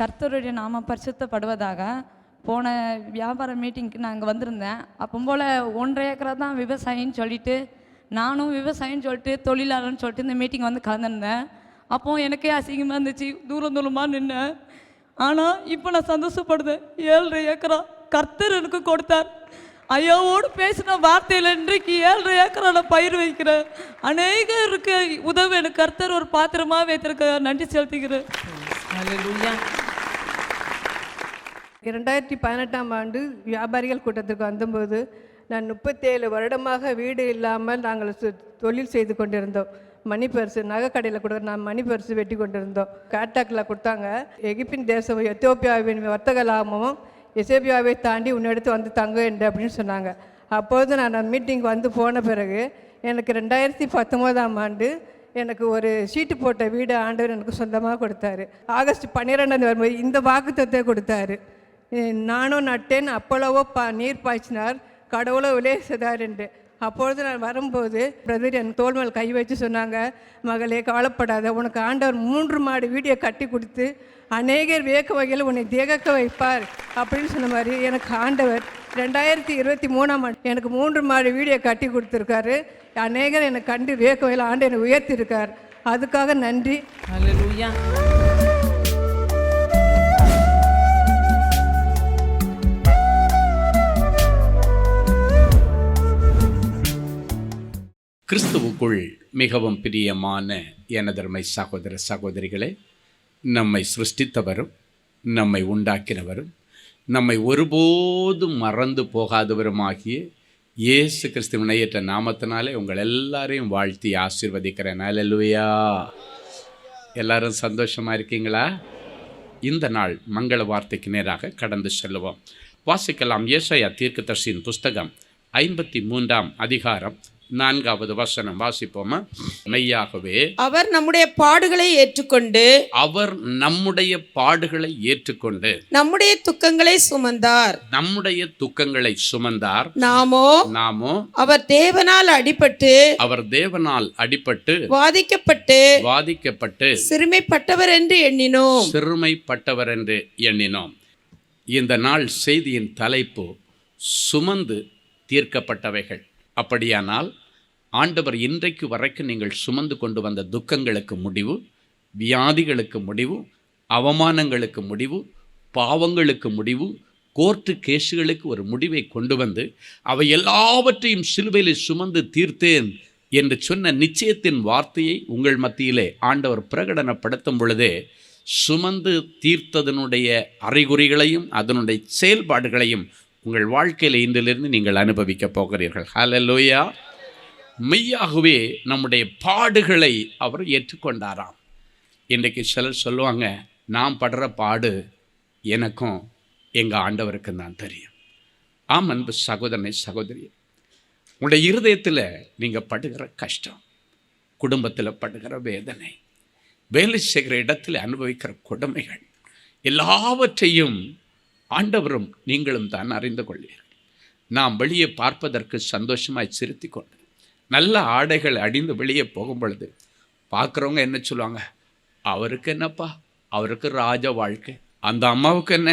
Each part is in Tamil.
கர்த்தருடைய நாம பரிசுத்தப்படுவதாக. போன வியாபார மீட்டிங்க்கு நான் அங்கே வந்திருந்தேன். அப்போ போல் 1.5 ஏக்கரா தான் விவசாயின்னு சொல்லிட்டு, நானும் விவசாயின்னு சொல்லிட்டு தொழிலாளர்னு சொல்லிட்டு இந்த மீட்டிங் வந்து கலந்துருந்தேன். அப்போ எனக்கே அசிங்கமாக இருந்துச்சு, தூரமாக நின்னேன். ஆனால் இப்போ நான் சந்தோஷப்படுதேன். 7.5 ஏக்கரா கர்த்தர் எனக்கு கொடுத்தார். ஐயாவோடு பேசின வார்த்தையில் இன்றைக்கு 7.5 ஏக்கரா நான் பயிர் வைக்கிறேன். அநேகருக்கு உதவி எனக்கு கர்த்தர் ஒரு பாத்திரமாக வைத்திருக்க நன்றி செலுத்துகிறேன். 2018ஆம் ஆண்டு வியாபாரிகள் கூட்டத்திற்கு வந்தபோது நான் 37 வருடமாக வீடு இல்லாமல் நாங்கள் தொழில் செய்து கொண்டிருந்தோம். மணி பர்ஸு நகை கடையில் கொடுக்குற நான் மணி பர்ஸு வெட்டி கொண்டிருந்தோம். காட்டாக்கில் கொடுத்தாங்க. எகிப்தின் தேசம் எத்தியோப்பியாவின் வர்த்தக லாபமும் எசேபியாவை தாண்டி உன்னிடத்து வந்து தங்க என்று அப்படின்னு சொன்னாங்க. அப்போது நான் மீட்டிங் வந்து போன பிறகு எனக்கு 2019ஆம் ஆண்டு எனக்கு ஒரு சீட்டு போட்ட வீடு ஆண்டவர் எனக்கு சொந்தமாக கொடுத்தாரு. ஆகஸ்ட் 12 வரும்போது இந்த வாக்குத்தத்தை கொடுத்தாரு. நானும் நட்டேன், அப்பளவோ நீர் பாய்ச்சினார், கடவுளோ விளைவிச்சதார் என்று. அப்பொழுது நான் வரும்போது பிரதர் என் தோள் மேல் கை வச்சு சொன்னாங்க, மகளே கவலைப்படாத, உனக்கு ஆண்டவர் 3 மாடி வீடியோ கட்டி கொடுத்து அநேகர் வியக்க வகையில் உன்னை திகக்க வைப்பார் அப்படின்னு சொன்ன மாதிரி எனக்கு ஆண்டவர் 2023ஆம் ஆண்டு எனக்கு 3 மாடி வீடியோ கட்டி கொடுத்துருக்காரு. அநேகர் எனக்கு கண்டு வியக்க வகையில் ஆண்டு என்னை உயர்த்திருக்கார். அதுக்காக நன்றி. ஹல்லேலூயா. கிறிஸ்துவுக்குள் மிகவும் பிரியமான எனதருமை சகோதர சகோதரிகளே, நம்மை சிருஷ்டித்தவரும் நம்மை உண்டாக்கினவரும் நம்மை ஒருபோதும் மறந்து போகாதவருமாகிய இயேசு கிறிஸ்துவின் இணையற்ற நாமத்தினாலே உங்கள் எல்லாரையும் வாழ்த்தி ஆசீர்வதிக்கிறேன். அல்லேலூயா. எல்லாரும் சந்தோஷமாக இருக்கீங்களா? இந்த நாள் மங்கள வார்த்தைக்கு நேராக கடந்து செல்லுவோம். வாசிக்கலாம். ஏசாயா தீர்க்கதரிசியின் புஸ்தகம் 53ஆம் அதிகாரம் 4வது வசனம் வாசிப்போமா? மெய்யாகவே அவர் நம்முடைய பாடுகளை ஏற்றுக்கொண்டு நம்முடைய துக்கங்களை சுமந்தார். நாமோ அவர் தேவனால் அடிபட்டு வாதிக்கப்பட்டு சிறுமைப்பட்டவர் என்று எண்ணினோம். இந்த நாள் செய்தியின் தலைப்பு சுமந்து தீர்க்கப்பட்டவைகள். அப்படியானால் ஆண்டவர் இன்றைக்கு வரைக்கும் நீங்கள் சுமந்து கொண்டு வந்த துக்கங்களுக்கு முடிவு, வியாதிகளுக்கு முடிவு, அவமானங்களுக்கு முடிவு, பாவங்களுக்கு முடிவு, கோர்ட்டு கேஸுகளுக்கு ஒரு முடிவை கொண்டு வந்து அவை எல்லாவற்றையும் சிலுவையில் சுமந்து தீர்த்தேன் என்று சொன்ன நிச்சயத்தின் வார்த்தையை உங்கள் மத்தியிலே ஆண்டவர் பிரகடனப்படுத்தும் பொழுதே சுமந்து தீர்த்ததனுடைய அறிகுறிகளையும் அதனுடைய செயல்பாடுகளையும் உங்கள் வாழ்க்கையில் இன்றிலிருந்து நீங்கள் அனுபவிக்க போகிறீர்கள். ஹல்லேலூயா. மெய்யாகவே நம்முடைய பாடுகளை அவர் ஏற்றுக்கொண்டாராம். இன்றைக்கு சிலர் சொல்லுவாங்க, நான் படுற பாடு எனக்கும் எங்கள் ஆண்டவருக்கும் தான் தெரியும். ஆம் அன்பு சகோதரனை சகோதரி, உங்களுடைய இருதயத்தில் நீங்கள் படுகிற கஷ்டம், குடும்பத்தில் படுகிற வேதனை, வேலை செய்கிற இடத்தில் அனுபவிக்கிற கொடுமைகள் எல்லாவற்றையும் ஆண்டவரும் நீங்களும் தான் அறிந்து கொள்வீர்கள். நாம் வெளியே பார்ப்பதற்கு சந்தோஷமாய் சிரித்து கொண்டு நல்ல ஆடைகள் அணிந்து வெளியே போகும் பொழுது பார்க்குறவங்க என்ன சொல்லுவாங்க, அவருக்கு என்னப்பா, அவருக்கு ராஜ வாழ்க்கை, அந்த அம்மாவுக்கு என்ன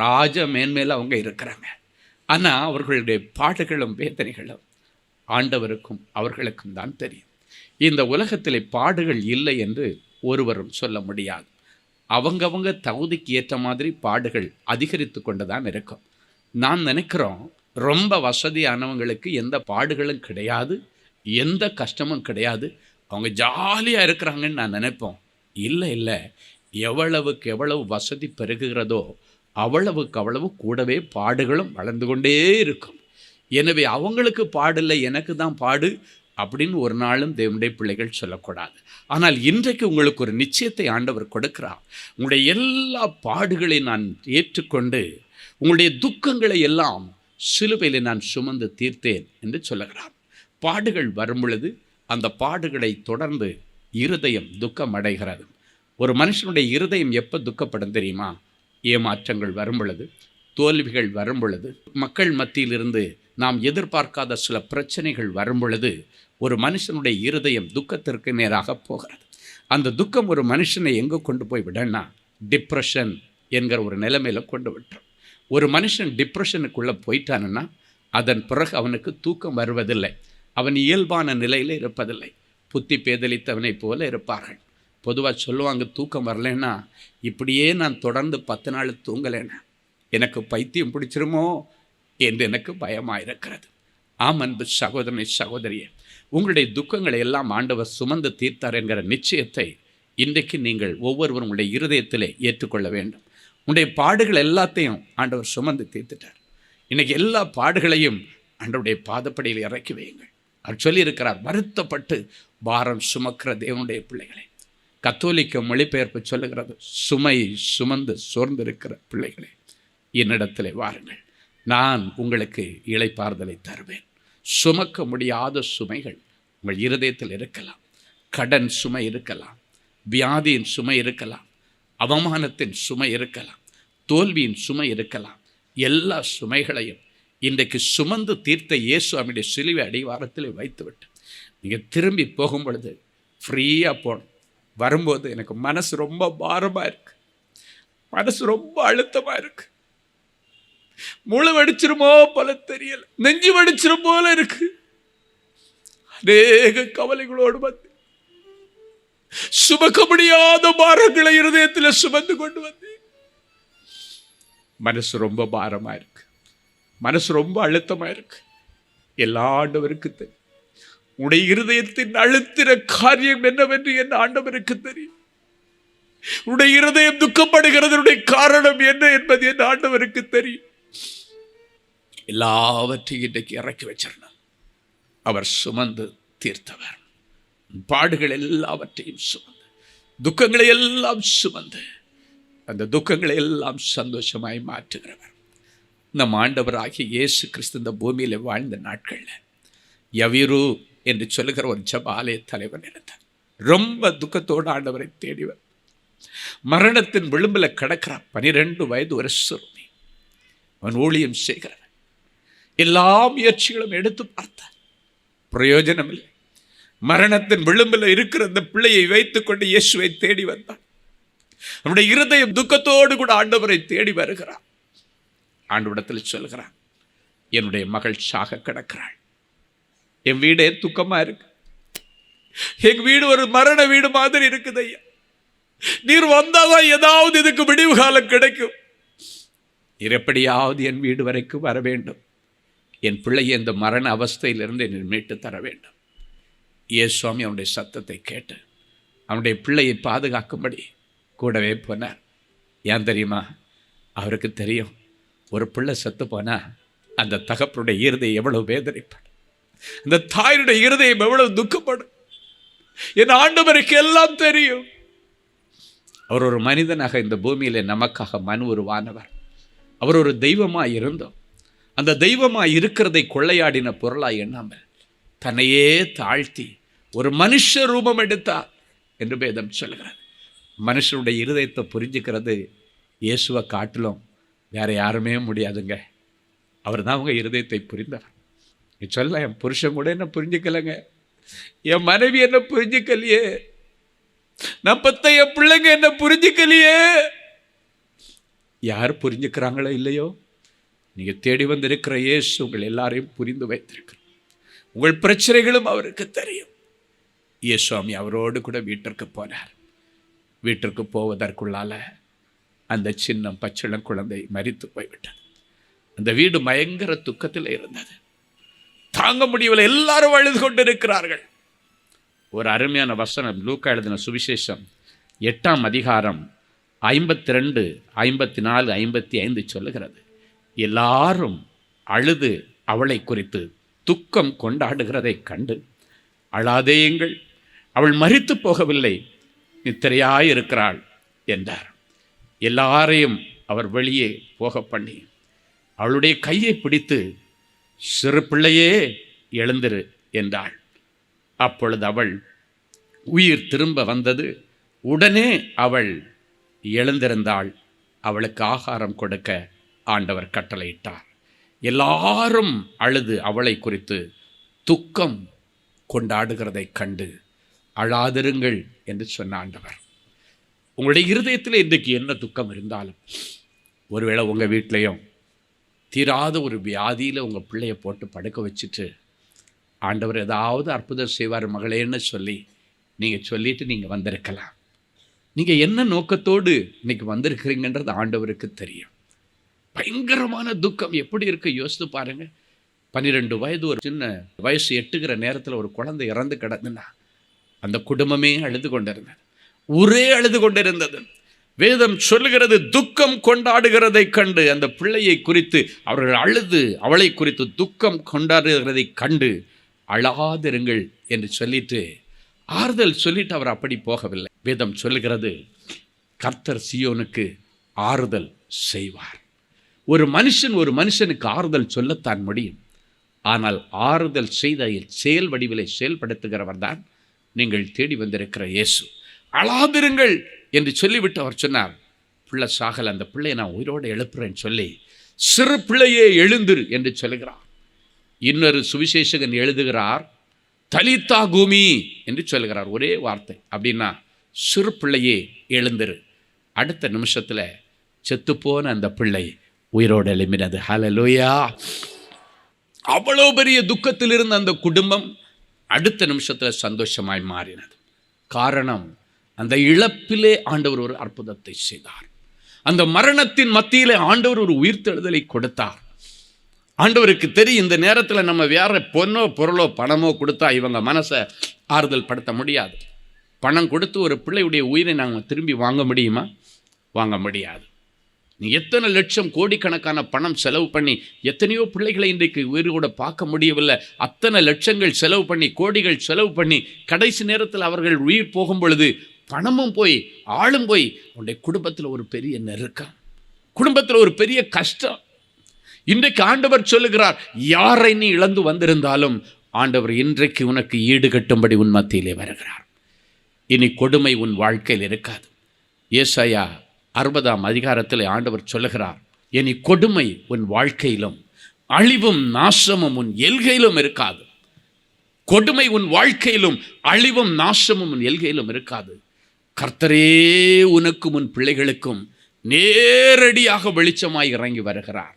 ராஜ மேன்மேல அவங்க இருக்கிறாங்க. ஆனால் அவர்களுடைய பாடுகளும் வேதனைகளும் ஆண்டவருக்கும் அவர்களுக்கும் தான் தெரியும். இந்த உலகத்தில் பாடுகள் இல்லை என்று ஒருவரும் சொல்ல முடியாது. அவங்கவங்க தகுதிக்கு ஏற்ற மாதிரி பாடுகள் அதிகரித்து கொண்டு தான் இருக்கும். நான் நினைக்கிறோம், ரொம்ப வசதியானவங்களுக்கு எந்த பாடுகளும் கிடையாது, எந்த கஷ்டமும் கிடையாது, அவங்க ஜாலியாக இருக்கிறாங்கன்னு நான் நினைப்போம். இல்லை, எவ்வளவுக்கு எவ்வளவு வசதி பெருகுகிறதோ அவ்வளவுக்கு அவ்வளவு கூடவே பாடுகளும் வளர்ந்து கொண்டே இருக்கும். எனவே அவங்களுக்கு பாடில்லை, எனக்கு தான் பாடு அப்படின்னு ஒரு நாளும் தேவனுடைய பிள்ளைகள் சொல்லக்கூடாது. ஆனால் இன்றைக்கு உங்களுக்கு ஒரு நிச்சயத்தை ஆண்டவர் கொடுக்கிறார். உங்களுடைய எல்லா பாடுகளையும் நான் ஏற்றுக்கொண்டு உங்களுடைய துக்கங்களை எல்லாம் சிலுவையில் நான் சுமந்து தீர்த்தேன் என்று சொல்லுகிறார். பாடுகள் வரும் பொழுது அந்த பாடுகளை தொடர்ந்து இருதயம் துக்கம் அடைகிறது. ஒரு மனுஷனுடைய இருதயம் எப்போ துக்கப்படும் தெரியுமா? ஏமாற்றங்கள் வரும் பொழுது, தோல்விகள் வரும் பொழுது, மக்கள் மத்தியிலிருந்து நாம் எதிர்பார்க்காத சில பிரச்சனைகள் வரும் பொழுது ஒரு மனுஷனுடைய இருதயம் துக்கத்திற்கு நேராக போகிறது. அந்த துக்கம் ஒரு மனுஷனை எங்கே கொண்டு போய் விடனா டிப்ரெஷன் என்கிற ஒரு நிலைமையில் கொண்டு விட்டோம். ஒரு மனுஷன் டிப்ரெஷனுக்குள்ளே போயிட்டானுன்னா அதன் பிறகு அவனுக்கு தூக்கம் வருவதில்லை. அவன் இயல்பான நிலையில் இருப்பதில்லை. புத்தி பேதலித்தவனை போல இருப்பார்கள். பொதுவாக சொல்லுவாங்க, தூக்கம் வரலைன்னா இப்படியே நான் தொடர்ந்து 10 நாள் தூங்கலைன்னா எனக்கு பைத்தியம் பிடிச்சிருமோ என்று எனக்கு பயமாக இருக்கிறது. ஆம் அன்பு சகோதரனை சகோதரியே, உங்களுடைய துக்கங்களை எல்லாம் ஆண்டவர் சுமந்து தீர்த்தார் என்கிற நிச்சயத்தை இன்றைக்கு நீங்கள் ஒவ்வொருவரும் உங்களுடைய இருதயத்திலே ஏற்றுக்கொள்ள வேண்டும். உங்களுடைய பாடுகள் எல்லாத்தையும் ஆண்டவர் சுமந்து தீர்த்துட்டார். இன்றைக்கி எல்லா பாடுகளையும் ஆண்டவருடைய பாதப்படியில் இறக்கி வையுங்கள். அவர் சொல்லியிருக்கிறார், வருத்தப்பட்டு பாரம் சுமக்கிற தேவனுடைய பிள்ளைகளை. கத்தோலிக்க மொழிபெயர்ப்பு சொல்லுகிறது, சுமை சுமந்து சோர்ந்திருக்கிற பிள்ளைகளே என்னிடத்தில் வாருங்கள், நான் உங்களுக்கு இளைப்பாறுதலை தருவேன். சுமக்க முடியாத சுமைகள் உங்கள் இருதயத்தில் இருக்கலாம். கடன் சுமை இருக்கலாம், வியாதியின் சுமை இருக்கலாம், அவமானத்தின் சுமை இருக்கலாம், தோல்வியின் சுமை இருக்கலாம். எல்லா சுமைகளையும் இன்றைக்கு சுமந்து தீர்த்த இயேசு அவனுடைய சிலுவை அடிவாரத்தில் வைத்துவிட்டு நீங்கள் திரும்பி போகும் பொழுது ஃப்ரீயாக போகணும். வரும்போது எனக்கு மனசு ரொம்ப பாரமாக இருக்குது, மனசு ரொம்ப அழுத்தமாக இருக்குது, முழு வடிச்சிருமோ போல தெரியல, நெஞ்சு வடிச்சிரும் போல இருக்கு, அநேக கவலைகளோடு வந்து சுமக்க முடியாத பாரங்களை இருதயத்தில் சுமந்து கொண்டு வந்து மனசு ரொம்ப பாரமா இருக்கு, மனசு ரொம்ப அழுத்தமா இருக்கு. எல்லா ஆண்டவருக்கு தெரியும். உடைய இருதயத்தின் அழுத்தின காரியம் என்னவென்று என் ஆண்டவருக்கு தெரியும். உடைய இருதயம் துக்கப்படுகிறதனுடைய காரணம் என்ன என்பது என் ஆண்டவருக்கு தெரியும். எல்லாவற்றையும் இன்றைக்கு இறக்கி வச்சிடணும். அவர் சுமந்து தீர்த்தவர். பாடுகள் எல்லாவற்றையும் சுமந்து, துக்கங்களை எல்லாம் சுமந்து, அந்த துக்கங்களை எல்லாம் சந்தோஷமாய் மாற்றுகிறவர் நம் ஆண்டவராகிய இயேசு கிறிஸ்து இந்த பூமியில் வாழ்ந்த நாட்களில் யவீரு என்று சொல்லுகிற ஒரு ஜெப ஆலய தலைவன் இருந்தார். ரொம்ப துக்கத்தோடு ஆண்டவரை தேடிவர். மரணத்தின் விளிம்பில் கிடக்கிறான். 12 வயது ஒரு சிறுமி. அவன் ஊழியம் செய்கிறவன். எல்லா முயற்சிகளும் எடுத்து பார்த்தார், பிரயோஜனம் இல்லை. மரணத்தின் விளிம்பில் இருக்கிற அந்த பிள்ளையை வைத்துக்கொண்டு இயேசுவை தேடி வந்தான். அவனுடைய இருதயம் துக்கத்தோடு கூட ஆண்டவரை தேடி வருகிறான். ஆண்டவரிடத்தில் சொல்கிறான், என்னுடைய மகள் சாக கிடக்கிறாள், என் வீடே துக்கமா இருக்கு, எங்க வீடு ஒரு மரண வீடு மாதிரி இருக்குது ஐயா, நீர் வந்தாதான் ஏதாவது இதுக்கு விடிவு காலம் கிடைக்கும், நீர் எப்படியாவது என் வீடு வரைக்கும் வர வேண்டும், என் பிள்ளையை இந்த மரண அவஸ்தையிலிருந்து என்னை மீட்டு தர வேண்டும். இயேசுவாமி அவனுடைய சத்தத்தை கேட்டு அவனுடைய பிள்ளையை பாதுகாக்கும்படி கூடவே போனார். ஏன் தெரியுமா? அவருக்கு தெரியும், ஒரு பிள்ளை செத்து போனா அந்த தகப்பனுடைய இருதயம் எவ்வளவு வேதனைப்படும், அந்த தாயினுடைய இருதயம் எவ்வளவு துக்கப்படும். என் ஆண்டவருக்கு எல்லாம் தெரியும். அவர் ஒரு மனிதனாக இந்த பூமியிலே நமக்காக மனு உருவானவர். அவர் ஒரு தெய்வமாய் இருந்தோம். அந்த தெய்வமாய் இருக்கிறதை கொள்ளையாடின பொருளாய் எண்ணாமல் தன்னையே தாழ்த்தி ஒரு மனுஷ ரூபம் எடுத்தார் என்று வேதம் சொல்கிறது. மனுஷனுடைய இருதயத்தை புரிஞ்சுக்கிறது இயேசுவை காட்டிலும் வேற யாருமே முடியாதுங்க. அவர் தான் அவங்க இருதயத்தை புரிந்தவர். நீ சொல்ல, என் புருஷன் கூட என்ன புரிஞ்சுக்கலைங்க, என் மனைவி என்ன புரிஞ்சுக்கலையே, நான் பத்த என் பிள்ளைங்க என்ன புரிஞ்சுக்கலையே. யார் புரிஞ்சுக்கிறாங்களோ இல்லையோ, நீங்கள் தேடி வந்திருக்கிற இயேசு உங்கள் எல்லாரையும் புரிந்து வைத்திருக்கிறார். உங்கள் பிரச்சனைகளும் அவருக்கு தெரியும். இயேசுவாமி அவரோடு கூட வீட்டிற்கு போனார். வீட்டிற்கு போவதற்குள்ளால அந்த சின்ன பச்சிளம் குழந்தை மரித்து போய்விட்டது. அந்த வீடு பயங்கர துக்கத்தில் இருந்தது. தாங்க முடியவில்லை. எல்லாரும் அழுது கொண்டிருக்கிறார்கள். ஒரு அருமையான வசனம் லூக்கா எழுதின சுவிசேஷம் 8ஆம் அதிகாரம் 52, 54, 55 சொல்லுகிறது. எல்லாரும் அழுது அவளை குறித்து துக்கம் கொண்டாடுகிறதை கண்டு, அழாதேயுங்கள், அவள் மரித்து போகவில்லை, நித்திரையாயிருக்கிறாள் என்றார். எல்லாரையும் அவர் வெளியே போக பண்ணி அவளுடைய கையை பிடித்து, சிறு பிள்ளையே எழுந்திரு என்றாள். அப்பொழுது அவள் உயிர் திரும்ப வந்தது. உடனே அவள் எழுந்திருந்தாள். அவளுக்கு ஆகாரம் கொடுக்க ஆண்டவர் கட்டளையிட்டார். எல்லாரும் அழுது அவளை குறித்து துக்கம் கொண்டாடுகிறதை கண்டு அழாதிருங்கள் என்று சொன்ன ஆண்டவர், உங்களுடைய இருதயத்தில் இன்றைக்கு என்ன துக்கம் இருந்தாலும், ஒருவேளை உங்கள் வீட்லேயும் தீராத ஒரு வியாதியில் உங்கள் பிள்ளையை போட்டு படுக்க வச்சுட்டு ஆண்டவர் ஏதாவது அற்புதம் செய்வார் மகளேன்னு சொல்லி நீங்கள் சொல்லிவிட்டு நீங்கள் வந்திருக்கலாம். நீங்கள் என்ன நோக்கத்தோடு இன்றைக்கி வந்திருக்கிறீங்கன்றது ஆண்டவருக்கு தெரியும். பயங்கரமான துக்கம் எப்படி இருக்க யோசித்து பாருங்கள். 12 வயது ஒரு சின்ன வயசு எட்டுகிற நேரத்தில் ஒரு குழந்தை இறந்து கிடந்துன்னா அந்த குடும்பமே அழுது கொண்டிருந்தது, ஊரே அழுது கொண்டிருந்தது. வேதம் சொல்லுகிறது, துக்கம் கொண்டாடுகிறதை கண்டு அந்த பிள்ளையை குறித்து அவர்கள் அழுது அவளை குறித்து துக்கம் கொண்டாடுகிறதை கண்டு அழாதிருங்கள் என்று சொல்லிட்டு ஆறுதல் சொல்லிட்டு அவர் அப்படி போகவில்லை. வேதம் சொல்லுகிறது, கர்த்தர் சீயோனுக்கு ஆறுதல் செய்வார். ஒரு மனுஷனுக்கு ஆறுதல் சொல்லத்தான் முடியும். ஆனால் ஆறுதல் செய்த செயல் வடிவிலை செயல்படுத்துகிறவர் தான் நீங்கள் தேடி வந்திருக்கிற இயேசு. அழாதிருங்கள் என்று சொல்லிவிட்டு அவர் சொன்னார், பிள்ளை சாகல், அந்த பிள்ளையை நான் உயிரோடு எழுப்புறேன்னு சொல்லி சிறு பிள்ளையே எழுந்திரு என்று சொல்லுகிறார். இன்னொரு சுவிசேஷகன் எழுதுகிறார், தலித்தா கூமி என்று சொல்லுகிறார். ஒரே வார்த்தை, அப்படின்னா சிறு பிள்ளையே எழுந்திரு. அடுத்த நிமிஷத்தில் செத்துப்போன அந்த பிள்ளை உயிரோடு எழும்பினது. ஹல்லேலூயா! அவ்வளோ பெரிய துக்கத்தில் இருந்த அந்த குடும்பம் அடுத்த நிமிஷத்தில் சந்தோஷமாய் மாறினது. காரணம், அந்த இழப்பிலே ஆண்டவர் ஒரு அற்புதத்தை செய்தார். அந்த மரணத்தின் மத்தியிலே ஆண்டவர் ஒரு உயிர்த்தெழுதலை கொடுத்தார். ஆண்டவருக்கு தெரியும், இந்த நேரத்தில் நம்ம வேற பொண்ணோ பொருளோ பணமோ கொடுத்தா இவங்க மனசை ஆறுதல் படுத்த முடியாது. பணம் கொடுத்து ஒரு பிள்ளையுடைய உயிரை நாங்கள் திரும்பி வாங்க முடியுமா? வாங்க முடியாது. நீ எத்தனை லட்சம் கோடிக்கணக்கான பணம் செலவு பண்ணி எத்தனையோ பிள்ளைகளை இன்றைக்கு உயிரோட பார்க்க முடியவில்லை. அத்தனை லட்சங்கள் செலவு பண்ணி, கோடிகள் செலவு பண்ணி, கடைசி நேரத்தில் அவர்கள் உயிர் போகும் பொழுது பணமும் போய் ஆளும் போய் உன்னுடைய குடும்பத்தில் ஒரு பெரிய நெருக்கம், குடும்பத்தில் ஒரு பெரிய கஷ்டம். இன்றைக்கு ஆண்டவர் சொல்லுகிறார், யாரை நீ இழந்து வந்திருந்தாலும் ஆண்டவர் இன்றைக்கு உனக்கு ஈடு கட்டும்படி உன் மத்தியிலே வருகிறார். இனி கொடுமை உன் வாழ்க்கையில் இருக்காது. ஏசாயா 60ஆம் அதிகாரத்தில் ஆண்டவர் சொல்லுகிறார், இனி கொடுமை உன் வாழ்க்கையிலும் அழிவும் நாசமும் உன் எல்கையிலும் இருக்காது. கொடுமை உன் வாழ்க்கையிலும் அழிவும் நாசமும் உன் எல்கையிலும் இருக்காது. கர்த்தரே உனக்கும் உன் பிள்ளைகளுக்கும் நேரடியாக வெளிச்சமாய் இறங்கி வருகிறார்.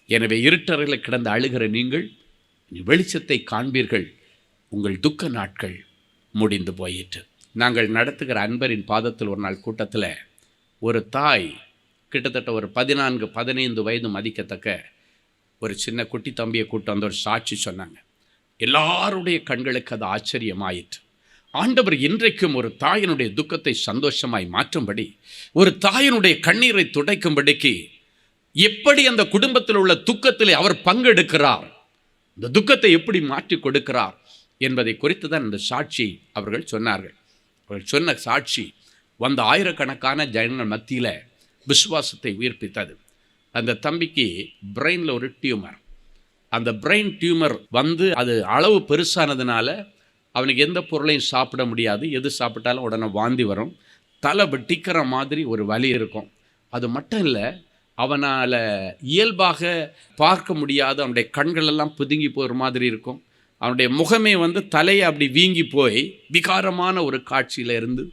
எனவே இருட்டறையில் கிடந்து அழுகிற நீங்கள் வெளிச்சத்தை காண்பீர்கள். உங்கள் துக்க நாட்கள் முடிந்து போயிற்று. நாங்கள் நடத்துகிற அன்பரின் பாதத்தில் ஒரு நாள் கூட்டத்தில் ஒரு தாய், கிட்டத்தட்ட ஒரு 14-15 வயது மதிக்கத்தக்க ஒரு சின்ன குட்டி தம்பியை கூட்டு வந்து ஒரு சாட்சி சொன்னாங்க. எல்லாருடைய கண்களுக்கு அது ஆச்சரியமாயிற்று. ஆண்டவர் இன்றைக்கும் ஒரு தாயினுடைய துக்கத்தை சந்தோஷமாய் மாற்றும்படி, ஒரு தாயினுடைய கண்ணீரை துடைக்கும்படிக்கு எப்படி அந்த குடும்பத்தில் உள்ள துக்கத்திலே அவர் பங்கெடுக்கிறார், இந்த துக்கத்தை எப்படி மாற்றி கொடுக்கிறார் என்பதை குறித்து தான் இந்த சாட்சி அவர்கள் சொன்னார்கள். அவர்கள் சொன்ன சாட்சி வந்த ஆயிரக்கணக்கான ஜனங்கள் மத்தியில் விசுவாசத்தை உயிர்ப்பித்தது. அந்த தம்பிக்கு பிரெயினில் ஒரு டியூமர். அந்த பிரெயின் டியூமர் வந்து அது அளவு பெருசானதுனால அவனுக்கு எந்த பொருளையும் சாப்பிட முடியாது. எது சாப்பிட்டாலும் உடனே வாந்தி வரும், தலை வெட்டிக்கிற மாதிரி ஒரு வலி இருக்கும். அது மட்டும் இல்லை, அவனால் இயல்பாக பார்க்க முடியாத, அவனுடைய கண்களெல்லாம் பிதுங்கி போகிற மாதிரி இருக்கும். அவனுடைய முகமே வந்து தலையை அப்படி வீங்கி போய் விகாரமான ஒரு காட்சியில் இருந்து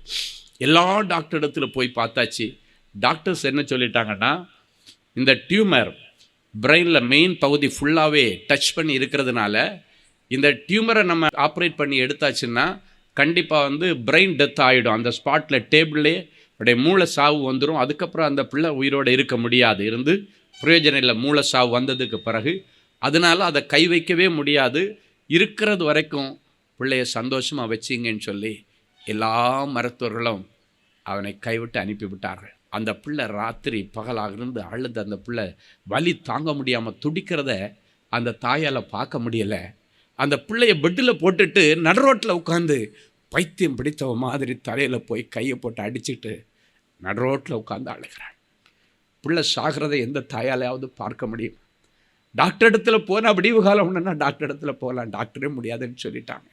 எல்லா டாக்டர் இடத்துல போய் பார்த்தாச்சு. டாக்டர்ஸ் என்ன சொல்லிட்டாங்கன்னா, இந்த டியூமர் பிரெயினில் மெயின் பகுதி ஃபுல்லாகவே டச் பண்ணி இருக்கிறதுனால இந்த டியூமரை நம்ம ஆப்ரேட் பண்ணி எடுத்தாச்சுன்னா கண்டிப்பாக வந்து பிரெயின் டெத் ஆகிடும். அந்த ஸ்பாட்டில் டேபிள்லே அவருடைய மூளை சாவு வந்துடும். அதுக்கப்புறம் அந்த பிள்ளை உயிரோடு இருக்க முடியாது, இருந்து பிரயோஜனம் இல்லை. மூளை சாவு வந்ததுக்கு பிறகு அதனால் அதை கை வைக்கவே முடியாது. இருக்கிறது வரைக்கும் பிள்ளைய சந்தோஷமாக வச்சிங்கன்னு சொல்லி எல்லா மருத்துவர்களும் அவனை கைவிட்டு அனுப்பிவிட்டார்கள். அந்த பிள்ளை ராத்திரி பகலாக இருந்து அழுது அந்த பிள்ளை வலி தாங்க முடியாமல் துடிக்கிறத அந்த தாயால் பார்க்க முடியலை. அந்த பிள்ளைய பெட்டில் போட்டுட்டு நடுரோட்டில் உட்காந்து பைத்தியம் பிடித்தவ மாதிரி தலையில் போய் கையை போட்டு அடிச்சுட்டு நடுரோட்டில் உட்காந்து அழுகிறாள். பிள்ளை சாகிறதை எந்த தாயாலையாவது பார்க்க முடியும்? டாக்டர் இடத்துல போனால் விடிவு காலம் ஒன்றுன்னா டாக்டர் இடத்துல போகலாம், டாக்டரே முடியாதுன்னு சொல்லிட்டாங்க.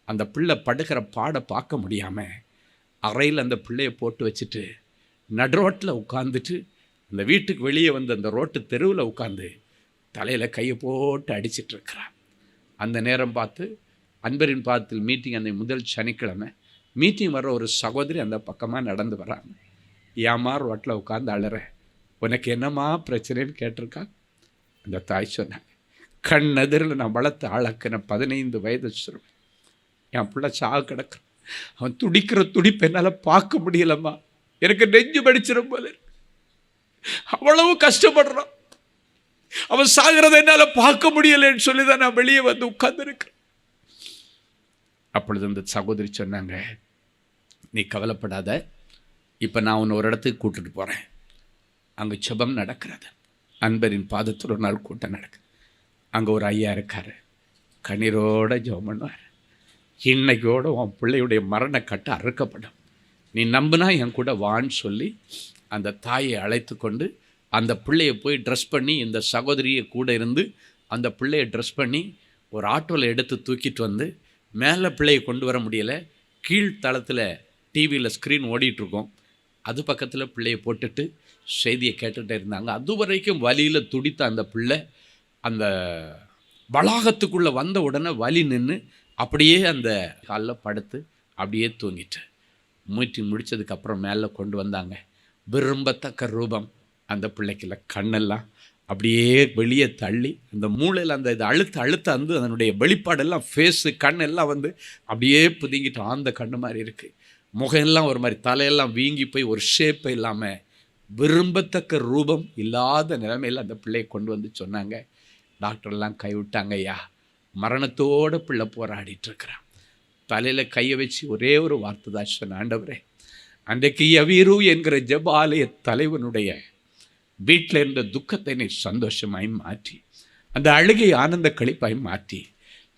அந்த பிள்ளை படுகிற பாடை பார்க்க முடியாமல் அறையில் அந்த பிள்ளையை போட்டு வச்சுட்டு நடுரோட்டில் உட்காந்துட்டு அந்த வீட்டுக்கு வெளியே வந்து அந்த ரோட்டு தெருவில் உட்காந்து தலையில் கையை போட்டு அடிச்சிட்ருக்கிறான். அந்த நேரம் பார்த்து அன்பரின் பாதத்தில் மீட்டிங் அந்த முதல் சனிக்கிழமை மீட்டிங் வர ஒரு சகோதரி அந்த பக்கமாக நடந்து வராங்க. ஏம்மா ரோட்டில் உட்காந்து அழுற, உனக்கு என்னம்மா பிரச்சனைன்னு கேட்டிருக்கா. அந்த தாய் சொன்னாங்க, கண்ணெதிரில் நான் வளர்த்து அழக்கின 15 வயது சிறுவன் என் பிள்ளை சாக கிடக்குறான். அவன் துடிக்கிற துடிப்பு என்னால் பார்க்க முடியலம்மா, எனக்கு நெஞ்சு படிச்சிடும் போல இருக்கு. அவ்வளவு கஷ்டப்படுறான், அவன் சாகிறத என்னால் பார்க்க முடியலன்னு சொல்லி தான் நான் வெளியே வந்து உட்கார்ந்துருக்கிறேன். அப்பொழுது இந்த சகோதரி சொன்னாங்க, நீ கவலைப்படாத, இப்போ நான் உன்னை ஒரு இடத்துக்கு கூட்டிட்டு போகிறேன். அங்கே ஜெபம் நடக்கிறது. அன்பரின் பாதத்தில் ஒரு நாள் கூட்டம் நடக்குது. அங்கே ஒரு ஐயா இருக்கார், கண்ணீரோட ஜெபம் பண்ணுவார். இன்னைக்கோட உன் பிள்ளையுடைய மரண கட்டு அறுக்கப்படும், நீ நம்பினா என் கூட வான்னு சொல்லி அந்த தாயை அழைத்து கொண்டு அந்த பிள்ளையை போய் ட்ரெஸ் பண்ணி, இந்த சகோதரியை கூட இருந்து அந்த பிள்ளையை ட்ரெஸ் பண்ணி ஒரு ஆட்டோவில் எடுத்து தூக்கிட்டு வந்து, மேலே பிள்ளையை கொண்டு வர முடியலை, கீழ்த்தளத்தில் டிவியில் ஸ்க்ரீன் ஓடிட்டுருக்கோம், அது பக்கத்தில் பிள்ளையை போட்டுட்டு செய்தியை கேட்டுகிட்டே இருந்தாங்க. அது வரைக்கும் வலியில் துடித்த அந்த பிள்ளை அந்த வளாகத்துக்குள்ளே வந்த உடனே வலி நின்று அப்படியே அந்த காலில் படுத்து அப்படியே தூங்கிட்டு, மீட்டிங் முடித்ததுக்கப்புறம் மேலே கொண்டு வந்தாங்க. விரும்பத்தக்க ரூபம் அந்த பிள்ளைக்குள்ள, கண்ணெல்லாம் அப்படியே வெளியே தள்ளி அந்த மூளையில் அந்த இது அழுத்த வந்து அதனுடைய வெளிப்பாடெல்லாம் ஃபேஸு கண்ணெல்லாம் வந்து அப்படியே புதிங்கிட்டு ஆந்த கண்ணு மாதிரி இருக்குது. முகையெல்லாம் ஒரு மாதிரி, தலையெல்லாம் வீங்கி போய் ஒரு ஷேப்பை இல்லாமல் விரும்பத்தக்க ரூபம் இல்லாத நிலைமையில் அந்த பிள்ளையை கொண்டு வந்து சொன்னாங்க. டாக்டர்லாம் கைவிட்டாங்க, ஐயா மரணத்தோடு பிள்ளை போராடிட்டுருக்கிறான். தலையில் கையை வச்சு ஒரே ஒரு வார்த்தை தான் சொன்ன, ஆண்டவரே அன்றைக்கு யவீரு என்கிற ஜெப ஆலய தலைவனுடைய வீட்டில் இருந்த துக்கத்தை நீ சந்தோஷமாய் மாற்றி, அந்த அழுகை ஆனந்த கழிப்பாய் மாற்றி,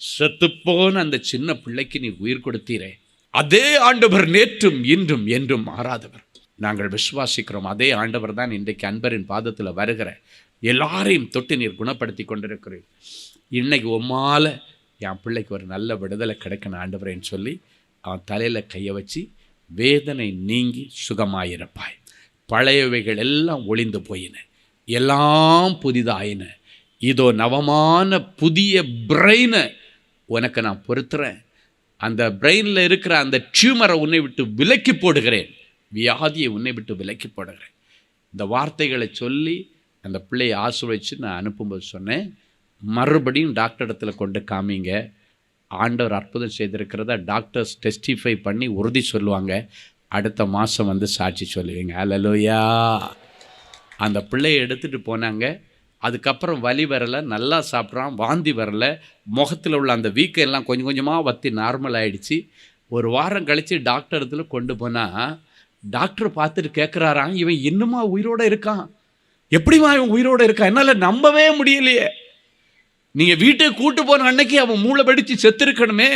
செத்துப்போன அந்த சின்ன பிள்ளைக்கு நீ உயிர் கொடுத்தீரே, அதே ஆண்டவர் நேற்றும் இன்றும் என்றும் மாறாதவர். நாங்கள் விசுவாசிக்கிறோம், அதே ஆண்டவர் தான் இன்றைக்கு அன்பரின் பாதத்தில் வருகிற எல்லாரையும் தொட்டு நீர் குணப்படுத்தி கொண்டிருக்கிறீர். இன்னைக்கு உம்மால என் பிள்ளைக்கு ஒரு நல்ல விடுதலை கிடைக்கணும் ஆண்டவரேன்னு சொல்லி அவன் தலையில் கையை வச்சு, வேதனை நீங்கி சுகமாயிருப்பாய், பழையவைகள் எல்லாம் ஒளிந்து போயின, எல்லாம் புதிதாயின, இதோ நவமான புதிய பிரெயினை உனக்கு நான் பொறுத்துறேன், அந்த பிரெயினில் இருக்கிற அந்த டியூமரை உன்னை விட்டு விலக்கி போடுகிறேன், வியாதியை உன்னை விட்டு விலக்கி போடுகிறேன். இந்த வார்த்தைகளை சொல்லி அந்த பிள்ளையை ஆசீர்வதிச்சு நான் அனுப்பும்போது சொன்னேன், மறுபடியும் டாக்டர் இடத்துல கொண்டு காமிங்க, ஆண்டவர் அற்புதம் செய்திருக்கிறதா டாக்டர்ஸ் டெஸ்டிஃபை பண்ணி உறுதி சொல்லுவாங்க, அடுத்த மாதம் வந்து சாட்சி சொல்லுவீங்க. அல்லேலூயா. அந்த பிள்ளையை எடுத்துகிட்டு போனாங்க. அதுக்கப்புறம் வலி வரலை, நல்லா சாப்பிட்றான், வாந்தி வரலை, முகத்தில் உள்ள அந்த வீக்கம் எல்லாம் கொஞ்சம் கொஞ்சமாக வற்றி நார்மல் ஆகிடுச்சு. ஒரு வாரம் கழித்து டாக்டர் இடத்துல கொண்டு போனால் டாக்டர் பார்த்துட்டு கேட்குறாராம், இவன் இன்னுமா உயிரோடு இருக்கான், எப்படிமா இவன் உயிரோடு இருக்கான், என்னால் நம்பவே முடியலையே, நீங்கள் வீட்டுக்கு கூட்டு போன அன்னைக்கு அவன் மூளை வெடித்து செத்துருக்கணுமே,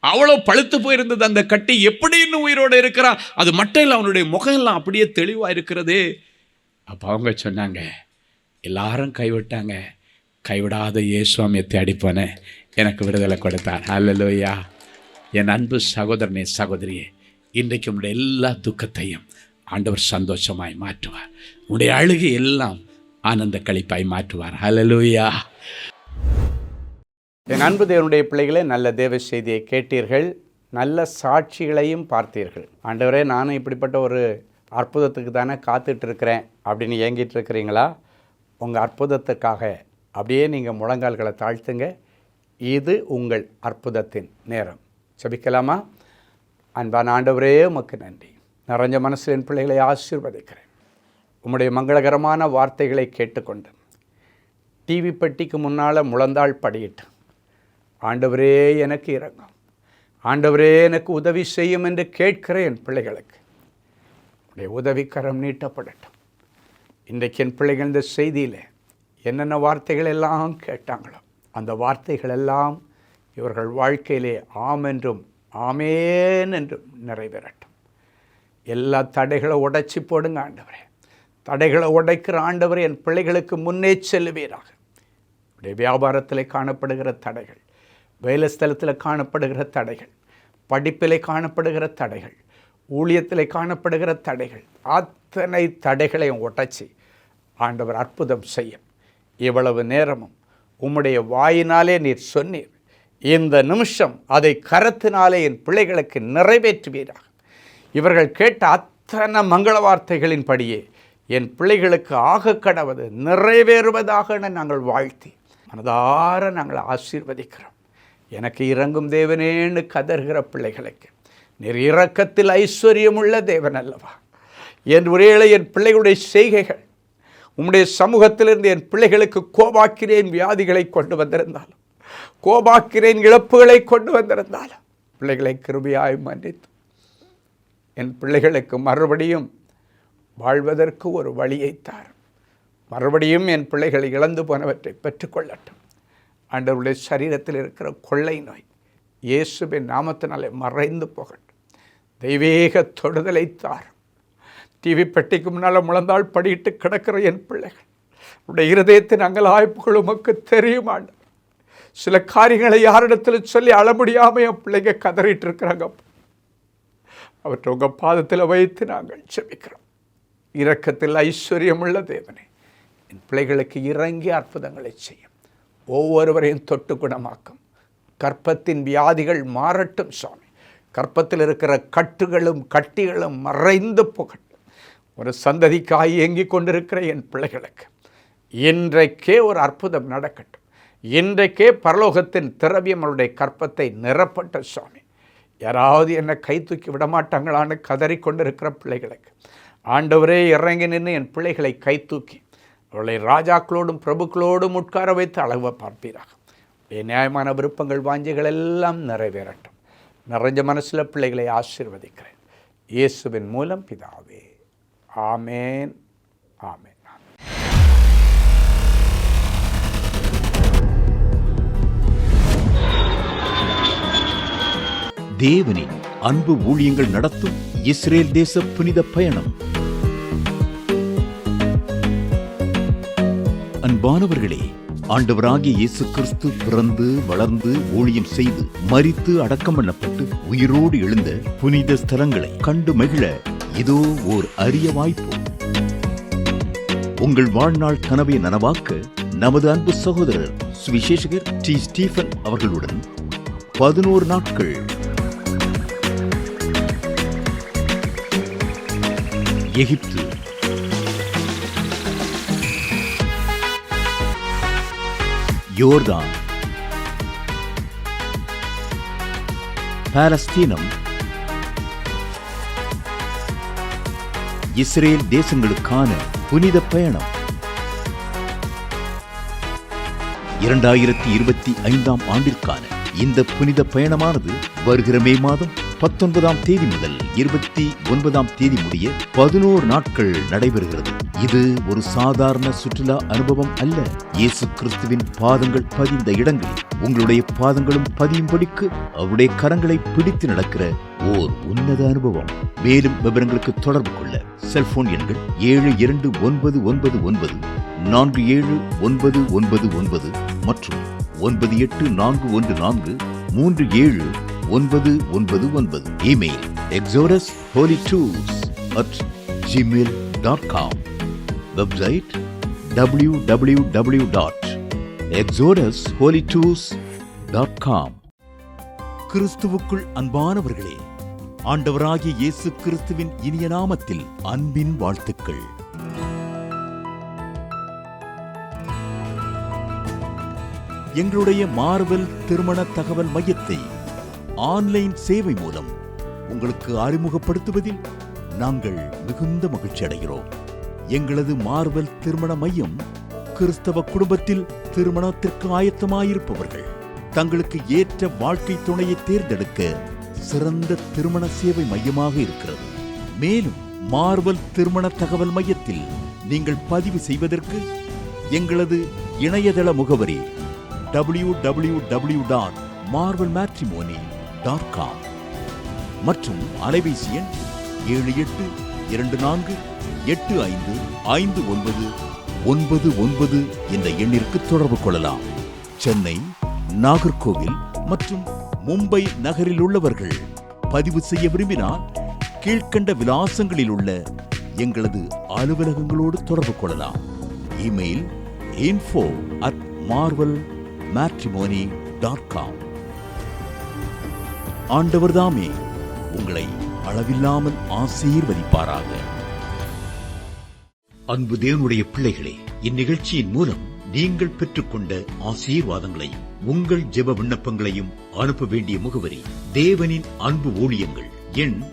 அவ்வளோ பழுத்து போயிருந்தது அந்த கட்டி, எப்படி இன்னும் உயிரோடு இருக்கிறான், அது மட்டும் இல்லை அவனுடைய முகமெல்லாம் அப்படியே தெளிவாக இருக்கிறது. அப்போ அவங்க சொன்னாங்க, எல்லாரும் கைவிட்டாங்க, கைவிடாத இயேசுவாமியை தேடி போனேன், எனக்கு விடுதலை கொடுத்தார். அல்லேலூயா. என் அன்பு சகோதரனே சகோதரியே, இன்றைக்கு உன்னுடைய எல்லா துக்கத்தையும் ஆண்டவர் சந்தோஷமாய் மாற்றுவார், உன்னுடைய அழுகை எல்லாம் ஆனந்த களிப்பாய் மாற்றுவார். அல்லேலூயா. என் அன்பு தேவனுடைய பிள்ளைகளே, நல்ல தேவ செய்தியை கேட்டீர்கள், நல்ல சாட்சிகளையும் பார்த்தீர்கள். ஆண்டவரே, நானும் இப்படிப்பட்ட ஒரு அற்புதத்துக்கு தானே காத்துட்ருக்கிறேன் அப்படின்னு ஏங்கிட்டு இருக்கிறீங்களா? உங்கள் அற்புதத்துக்காக அப்படியே நீங்கள் முழங்கால்களை தாழ்த்துங்க. இது உங்கள் அற்புதத்தின் நேரம். ஜெபிக்கலாமா? அன்பான ஆண்டவரே, உமக்கு நன்றி. நிறைஞ்ச மனசு என் பிள்ளைகளை ஆசீர்வதிக்கிறேன். உம்முடைய மங்களகரமான வார்த்தைகளை கேட்டுக்கொண்டு டிவி பெட்டிக்கு முன்னால் முழந்தாள் படியிட்டு, ஆண்டவரே எனக்கு இரங்கும், ஆண்டவரே எனக்கு உதவி செய்யும் என்று கேட்கிற என் பிள்ளைகளுக்கு உடைய உதவிக்கரம் நீட்டப்படட்டும். இன்றைக்கு என் பிள்ளைகள் இந்த செய்தியில் என்னென்ன வார்த்தைகள் எல்லாம் கேட்டாங்களோ அந்த வார்த்தைகள் எல்லாம் இவர்கள் வாழ்க்கையிலே ஆம் என்றும் ஆமேன் என்றும் நிறைவேறட்டும். எல்லா தடைகளை உடைச்சி போடுங்க ஆண்டவரே. தடைகளை உடைக்கிற ஆண்டவரே, என் பிள்ளைகளுக்கு முன்னே செல்லுவீராக. உடைய வியாபாரத்தில் காணப்படுகிற தடைகள், வேலை ஸ்தலத்தில் காணப்படுகிற தடைகள், படிப்பில் காணப்படுகிற தடைகள், ஊழியத்தில் காணப்படுகிற தடைகள், அத்தனை தடைகளையும் உடைச்சி ஆண்டவர் அற்புதம் செய்யும். இவ்வளவு நேரமும் உம்முடைய வாயினாலே நீர் சொன்னீர், இந்த நிமிஷம் அதை கரத்தினாலே என் பிள்ளைகளுக்கு நிறைவேற்றுவீராக. இவர்கள் கேட்ட அத்தனை மங்கள வார்த்தைகளின்படியே என் பிள்ளைகளுக்கு ஆக கடவது நிறைவேறுவதாக நாங்கள் வாழ்த்தி மனதார நாங்கள் ஆசீர்வதிக்கிறோம். எனக்கு இறங்கும் தேவனேன்னு கதறுகிற பிள்ளைகளுக்கு நீர் இரக்கத்தில் ஐஸ்வர்யமுள்ள தேவன் அல்லவா? என் ஒரேளை என் பிள்ளைகளுடைய செய்கைகள் உம்முடைய சமூகத்திலிருந்து என் பிள்ளைகளுக்கு கோபாக்கிறேன் வியாதிகளை கொண்டு வந்திருந்தாலும், கோபாக்கிறேன் இழப்புகளை கொண்டு வந்திருந்தாலும், பிள்ளைகளை கிருபையாய் மன்னித்து என் பிள்ளைகளுக்கு மறுபடியும் வாழ்வதற்கு ஒரு வழியை தார். மறுபடியும் என் பிள்ளைகளை இழந்து போனவற்றை பெற்றுக்கொள்ளட்டும். ஆண்டவருடைய சரீரத்தில் இருக்கிற கொள்ளை நோய் இயேசுவின் நாமத்தினாலே மறைந்து போகட்டும். தெய்வீக தொடுதலை தார். டிவி பெட்டிக்கு முன்னால் முழந்தாள் படியிட்டு கிடக்கிற என் பிள்ளைகள் உடைய இருதயத்தின் அங்கலாய்ப்புகள் உமக்கு தெரியும் ஆண்டவர். சில காரியங்களை யாரிடத்தில் சொல்லி அழ முடியாமல் என் பிள்ளைங்க கதறிட்டு இருக்கிறாங்க. அவற்றை உங்கள் பாதத்தில் வைத்து நாங்கள் ஜெபிக்கிறோம். இரக்கத்தில் ஐஸ்வர்யமுள்ள தேவனே, என் பிள்ளைகளுக்கு இறங்கி அற்புதங்களை செய்யும். ஒவ்வொருவரையும் தொட்டு குணமாக்கும். கற்பத்தின் வியாதிகள் மாறட்டும் சுவாமி. கற்பத்தில் இருக்கிற கட்டுகளும் கட்டிகளும் மறைந்து போகட்டும். ஒரு சந்ததிக்காய் இயங்கி கொண்டிருக்கிற என் பிள்ளைகளுக்கு இன்றைக்கே ஒரு அற்புதம் நடக்கட்டும். இன்றைக்கே பரலோகத்தின் திரவியம் அவருடைய கற்பத்தை நிரப்பட்ட சுவாமி. யாராவது என்னை கை தூக்கி விடமாட்டாங்களான்னு கதறிக்கொண்டிருக்கிற பிள்ளைகளுக்கு ஆண்டவரே இறங்கி நின்று என் பிள்ளைகளை கை தூக்கி அவளை ராஜாக்களோடும் பிரபுக்களோடும் உட்கார வைத்து அழகு பார்ப்பீராக. நியாயமான விருப்பங்கள் வாஞ்சிகள் எல்லாம் நிறைவேறட்டும். நிறைஞ்ச மனசில் பிள்ளைகளை ஆசீர்வதிக்கிறேன் இயேசுவின் மூலம் பிதாவே. ஆமேன், ஆமேன். தேவனின் அன்பு ஊழியங்கள் நடத்தும் இஸ்ரேல் தேச புனித பயணம். அன்பானவர்களே, ஆண்டவராகிய இயேசு கிறிஸ்து பிறந்து வளர்ந்து ஊழியம் செய்து மரித்து அடக்கம் பண்ணப்பட்டு உயிரோடு எழுந்த புனித ஸ்தலங்களை கண்டு மகிழ இதோ ஓர் அரிய வாய்ப்பு. உங்கள் வாழ்நாள் கனவை நனவாக்க நமது அன்பு சகோதரர் சுவிசேஷகர் டி. ஸ்டீபன் அவர்களுடன் 11 நாட்கள் எகிப்து, யோர்தான், பாலஸ்தீனம், இஸ்ரேல் தேசங்களுக்கான புனித பயணம். 2025 ஆண்டிற்கான இந்த புனித பயணமானது வருகிற மே மாதம் 19ஆம் தேதி முதல் 29ஆம் தேதி முடிய 11 நாட்கள் நடைபெறுகிறது. இது ஒரு சாதாரண சுற்றுலா அனுபவம் அல்ல. இயேசு கிறிஸ்துவின் பாதங்கள் பதிந்த இடங்களில் உங்களுடைய பாதங்களும் பதியும்படிக்கு அவருடைய கரங்களை பிடித்து நடக்கிற ஓர் உன்னத அனுபவம். மேலும் விவரங்களுக்கு தொடர்பு கொள்ள செல்போன் எண்கள் 7299 மற்றும் 9841437999. Email exodusholytours@gmail.com. Website www.exodusholytours.com. கிறிஸ்துவுக்குள் அன்பானவர்களே, ஆண்டவராகிய இயேசு கிறிஸ்துவின் இனிய நாமத்தில் அன்பின் வாழ்த்துக்கள். எங்களுடைய மார்வெல் திருமண தகவல் மையத்தை ஆன்லைன் சேவை மூலம் உங்களுக்கு அறிமுகப்படுத்துவதில் நாங்கள் மிகுந்த மகிழ்ச்சி அடைகிறோம். எங்களது மார்வெல் திருமண மையம் கிறிஸ்தவ குடும்பத்தில் திருமணத்திற்கு ஆயத்தமாயிருப்பவர்கள் தங்களுக்கு ஏற்ற வாழ்க்கை துணையை தேர்ந்தெடுக்க சிறந்த திருமண சேவை மையமாக இருக்கிறது. மேலும் மார்வெல் திருமண தகவல் மையத்தில் நீங்கள் பதிவு செய்வதற்கு எங்களது இணையதள முகவரி www.marvelmatrimony.com மற்றும் அலைபேசி எண் 7824855999 என்ற எண்ணிற்கு தொடர்பு கொள்ளலாம். சென்னை, நாகர்கோவில் மற்றும் மும்பை நகரில் உள்ளவர்கள் பதிவு செய்ய விரும்பினால் கீழ்க்கண்ட விலாசங்களில் உள்ள எங்களது அலுவலகங்களோடு தொடர்பு கொள்ளலாம். Email info@marvelmatrimony.com. ஆண்டவர்தாமே உங்களை அளவில்லாமல் ஆசீர்வதிப்பாராக. அன்பு தேவனுடைய பிள்ளைகளே, இந்நிகழ்ச்சியின் மூலம் நீங்கள் பெற்றுக்கொண்ட ஆசீர்வாதங்களையும் உங்கள் ஜெப விண்ணப்பங்களையும் அனுப்ப வேண்டிய முகவரி தேவனின் அன்பு ஊழியங்கள், எண்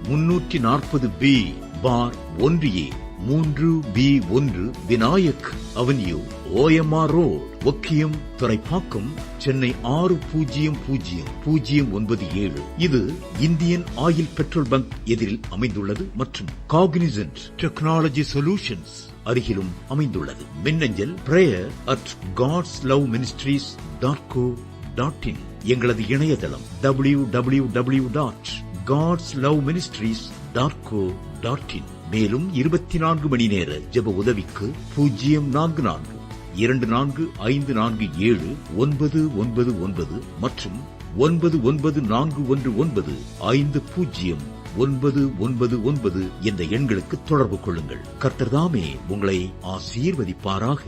340B பார் 1A 3B1 Vinayak avenue, OMR road, Okkiyam, Thoraipakkam, Chennai 600097. இது இந்தியன் ஆயில் பெட்ரோல் பங்க் எதிரில் அமைந்துள்ளது மற்றும் காக்னிசன்ட் டெக்னாலஜி சொல்யூஷன்ஸ் அருகிலும் அமைந்துள்ளது. மின்னஞ்சல் prayer@godsloveministries.co.in. எங்களது இணையதளம் www.godsloveministries.co.in. மேலும் 24 மணி நேர ஜெப உதவிக்கு 04454479999 மற்றும் 9941950999 என்ற எண்களுக்கு தொடர்பு கொள்ளுங்கள். கர்த்தர் தாமே உங்களை ஆசீர்வதிப்பாராக.